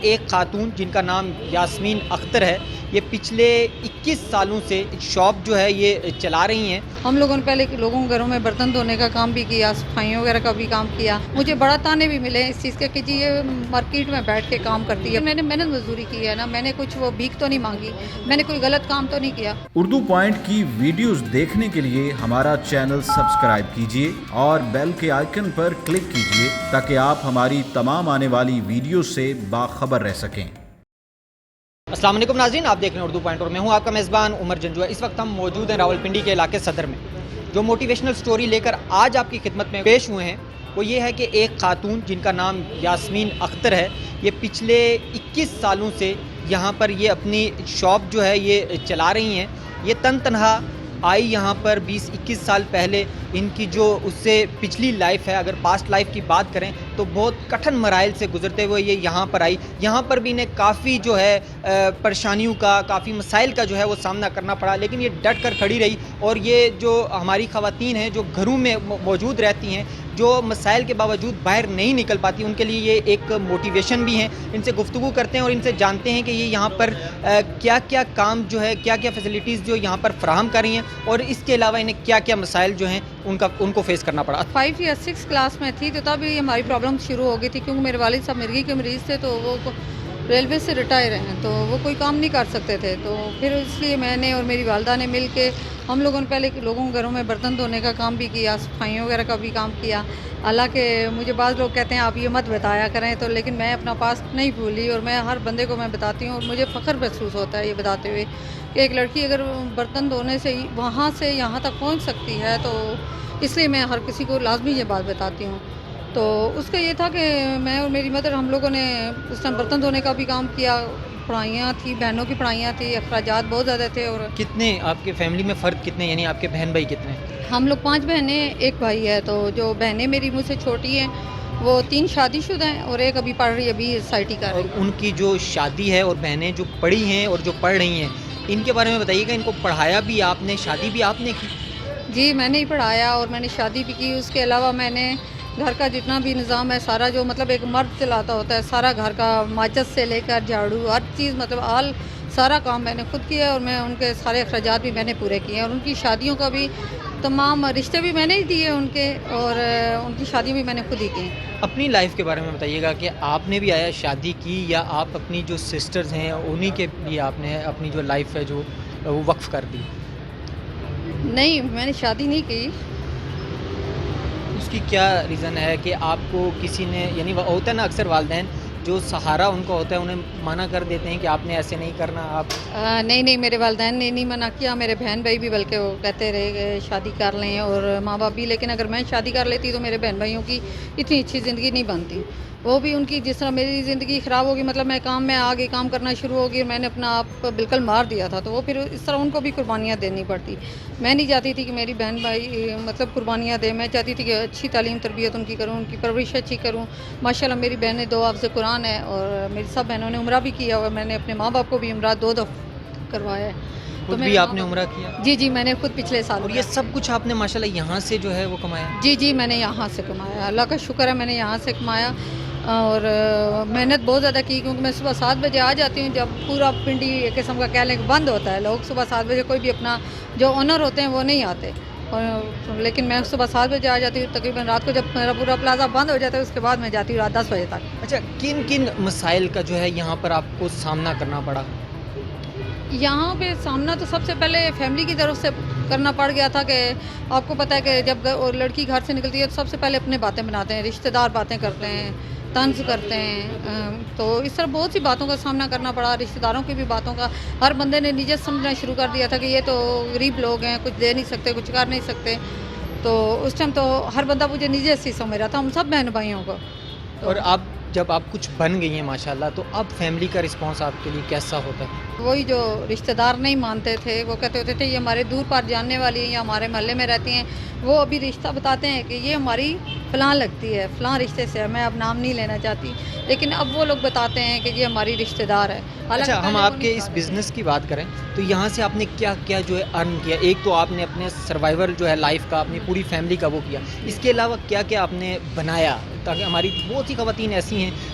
ایک خاتون جن کا نام یاسمین اختر ہے، یہ پچھلے 21 سالوں سے شاپ جو ہے یہ چلا رہی ہیں۔ ہم لوگوں نے پہلے لوگوں کے گھروں میں برتن دھونے کا کام بھی کیا، صفائیوں وغیرہ کا بھی کام کیا۔ مجھے بڑا تانے بھی ملے اس چیز کے کہ جی یہ مارکیٹ میں بیٹھ کے کام کرتی ہے۔ میں نے محنت مزدوری کی ہے نا، میں نے کچھ وہ بھیک تو نہیں مانگی، میں نے کوئی غلط کام تو نہیں کیا۔ اردو پوائنٹ کی ویڈیوز دیکھنے کے لیے ہمارا چینل سبسکرائب کیجیے اور بیل کے آئیکن پر کلک کیجیے تاکہ آپ ہماری تمام آنے والی ویڈیوز سے باخبر رہ سکیں۔ السلام علیکم ناظرین، آپ دیکھ رہے ہیں اردو پوائنٹ اور میں ہوں آپ کا میزبان عمر جنجوع۔ اس وقت ہم موجود ہیں راولپنڈی کے علاقے صدر میں۔ جو موٹیویشنل سٹوری لے کر آج آپ کی خدمت میں پیش ہوئے ہیں وہ یہ ہے کہ ایک خاتون جن کا نام یاسمین اختر ہے، یہ پچھلے 21 سالوں سے یہاں پر یہ اپنی شاپ جو ہے یہ چلا رہی ہیں۔ یہ تنہا آئی یہاں پر 20-21 سال پہلے۔ ان کی جو اس سے پچھلی لائف ہے، اگر پاسٹ لائف کی بات کریں تو بہت کٹھن مراحل سے گزرتے ہوئے یہ یہاں پر آئی۔ یہاں پر بھی انہیں کافی جو ہے پریشانیوں کا، کافی مسائل کا جو ہے وہ سامنا کرنا پڑا، لیکن یہ ڈٹ کر کھڑی رہی۔ اور یہ جو ہماری خواتین ہیں جو گھروں میں موجود رہتی ہیں، جو مسائل کے باوجود باہر نہیں نکل پاتی، ان کے لیے یہ ایک موٹیویشن بھی ہیں۔ ان سے گفتگو کرتے ہیں اور ان سے جانتے ہیں کہ یہ یہاں پر کیا کیا کام جو ہے، کیا کیا فیسلٹیز جو یہاں پر فراہم کر رہی ہیں اور اس کے علاوہ انہیں کیا کیا مسائل جو ہیں ان کو فیس کرنا پڑا۔ 5 یا 6 کلاس میں تھی تو تب یہ ہماری پرابلم شروع ہو گئی تھی، کیونکہ میرے والد صاحب مرگی کے مریض تھے، تو وہ ریلوے سے ریٹائر ہیں، تو وہ کوئی کام نہیں کر سکتے تھے۔ تو پھر اس لیے میں نے اور میری والدہ نے مل کے ہم لوگوں نے پہلے لوگوں کے گھروں میں برتن دھونے کا کام بھی کیا، صفائیوں وغیرہ کا بھی کام کیا۔ حالانکہ مجھے بعض لوگ کہتے ہیں آپ یہ مت بتایا کریں، تو لیکن میں اپنا پاسٹ نہیں بھولی اور میں ہر بندے کو میں بتاتی ہوں، اور مجھے فخر محسوس ہوتا ہے یہ بتاتے ہوئے کہ ایک لڑکی اگر برتن دھونے سے وہاں سے یہاں تک پہنچ سکتی ہے، تو اس لیے میں ہر کسی کو لازمی یہ بات بتاتی ہوں۔ تو اس کا یہ تھا کہ میں اور میری مدر ہم لوگوں نے اس ٹائم برتن دھونے کا بھی کام کیا، پڑھائیاں تھیں، بہنوں کی پڑھائیاں تھیں، اخراجات بہت زیادہ تھے۔ اور کتنے آپ کے فیملی میں فرد کتنے، یعنی آپ کے بہن بھائی کتنے؟ ہم لوگ 5 بہنیں، 1 بھائی ہے۔ تو جو بہنیں میری مجھ سے چھوٹی ہیں وہ 3 شادی شدہ ہیں اور 1 ابھی پڑھ رہی ہے، ابھی SIT کر رہی ہے۔ اور ان کی جو شادی ہے اور بہنیں جو پڑھی ہیں اور جو پڑھ رہی ہیں، ان کے بارے میں بتائیے گا۔ ان کو پڑھایا بھی آپ نے، شادی بھی آپ نے کی؟ جی میں نے ہی پڑھایا اور میں نے شادی بھی کی۔ اس کے علاوہ میں نے گھر کا جتنا بھی نظام ہے سارا، جو مطلب ایک مرد چلاتا ہوتا ہے، سارا گھر کا ماچس سے لے کر جھاڑو ہر چیز، مطلب سارا کام میں نے خود کیا، اور میں ان کے سارے اخراجات بھی میں نے پورے کیے، اور ان کی شادیوں کا بھی تمام رشتے بھی میں نے ہی دیے ان کے، اور ان کی شادی بھی میں نے خود ہی کی۔ اپنی لائف کے بارے میں بتائیے گا کہ آپ نے بھی آیا شادی کی، یا آپ اپنی جو سسٹرز ہیں انہی کے لیے آپ نے اپنی جو لائف ہے جو وہ وقف کر دی؟ نہیں، میں نے شادی نہیں کی۔ اس کی کیا ریزن ہے کہ آپ کو کسی نے، یعنی وہ ہوتا ہے نا اکثر والدین جو سہارا ان کا ہوتا ہے انہیں منع کر دیتے ہیں کہ آپ نے ایسے نہیں کرنا؟ آپ نہیں، میرے والدین نے نہیں منع کیا، میرے بہن بھائی بھی بلکہ وہ کہتے رہے کہ شادی کر لیں، اور ماں باپ بھی۔ لیکن اگر میں شادی کر لیتی تو میرے بہن بھائیوں کی اتنی اچھی زندگی نہیں بنتی۔ وہ بھی ان کی جس طرح میری زندگی خراب ہوگی، مطلب میں آگے کام کرنا شروع ہوگی اور میں نے اپنا آپ بالکل مار دیا تھا، تو وہ پھر اس طرح ان کو بھی قربانیاں دینی پڑتی۔ میں نہیں چاہتی تھی کہ میری بہن بھائی مطلب قربانیاں دیں، میں چاہتی تھی کہ اچھی تعلیم تربیت ان کی کروں، ان کی پرورش اچھی کروں۔ ماشاءاللہ میری بہنیں 2 حافظ قرآن ہیں، اور میری سب بہنوں نے عمرہ بھی کیا، اور میں نے اپنے ماں باپ کو بھی عمرہ 2 دفعہ کروایا ہے۔ خود بھی آپ نے عمرہ کیا؟ جی میں نے خود پچھلے سال۔ اور یہ سب کچھ آپ نے ماشاءاللہ یہاں سے جو ہے وہ کمایا؟ جی میں نے یہاں سے کمایا، اللہ کا شکر ہے میں نے یہاں سے کمایا، اور محنت بہت زیادہ کی، کیونکہ میں صبح 7 بجے آ جاتی ہوں، جب پورا پنڈی ایک قسم کا کہہ لیں کہ بند ہوتا ہے، لوگ صبح 7 بجے کوئی بھی اپنا جو آنر ہوتے ہیں وہ نہیں آتے، لیکن میں صبح 7 بجے آ جاتی ہوں، تقریباً رات کو جب میرا پورا پلازا بند ہو جاتا ہے اس کے بعد میں جاتی ہوں رات 10 بجے تک۔ اچھا، کن مسائل کا جو ہے یہاں پر آپ کو سامنا کرنا پڑا؟ یہاں پہ سامنا تو سب سے پہلے فیملی کی طرف سے کرنا پڑ گیا تھا، کہ آپ کو پتہ ہے کہ جب لڑکی گھر سے نکلتی ہے تو سب سے پہلے اپنے باتیں بناتے ہیں، رشتہ دار باتیں کرتے ہیں، طنز کرتے ہیں، تو اس طرح بہت سی باتوں کا سامنا کرنا پڑا، رشتہ داروں کی بھی باتوں کا۔ ہر بندے نے نیجت سمجھنا شروع کر دیا تھا کہ یہ تو غریب لوگ ہیں، کچھ دے نہیں سکتے، کچھ کر نہیں سکتے، تو اس ٹائم تو ہر بندہ مجھے نیجت سی سمجھ رہا تھا، ہم سب بہن بھائیوں کو۔ اور اب جب آپ کچھ بن گئی ہیں ماشاءاللہ، تو اب فیملی کا رسپانس آپ کے لیے کیسا ہوتا ہے؟ وہی جو رشتہ دار نہیں مانتے تھے، وہ کہتے ہوتے تھے یہ ہمارے دور پار جاننے والی ہیں یا ہمارے محلے میں رہتی ہیں، وہ ابھی رشتہ بتاتے ہیں کہ یہ ہماری فلاں لگتی ہے، فلاں رشتے سے ہے، میں اب نام نہیں لینا چاہتی، لیکن اب وہ لوگ بتاتے ہیں کہ یہ ہماری رشتہ دار ہے۔ اچھا، ہم آپ کے اس بزنس کی بات کریں تو یہاں سے آپ نے کیا کیا جو ہے ارن کیا؟ ایک تو آپ نے اپنے سروائیور جو ہے لائف کا، اپنی پوری فیملی کا وہ کیا، اس کے علاوہ کیا کیا آپ نے بنایا؟ تاکہ ہماری بہت سی خواتین ایسی ہیں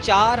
4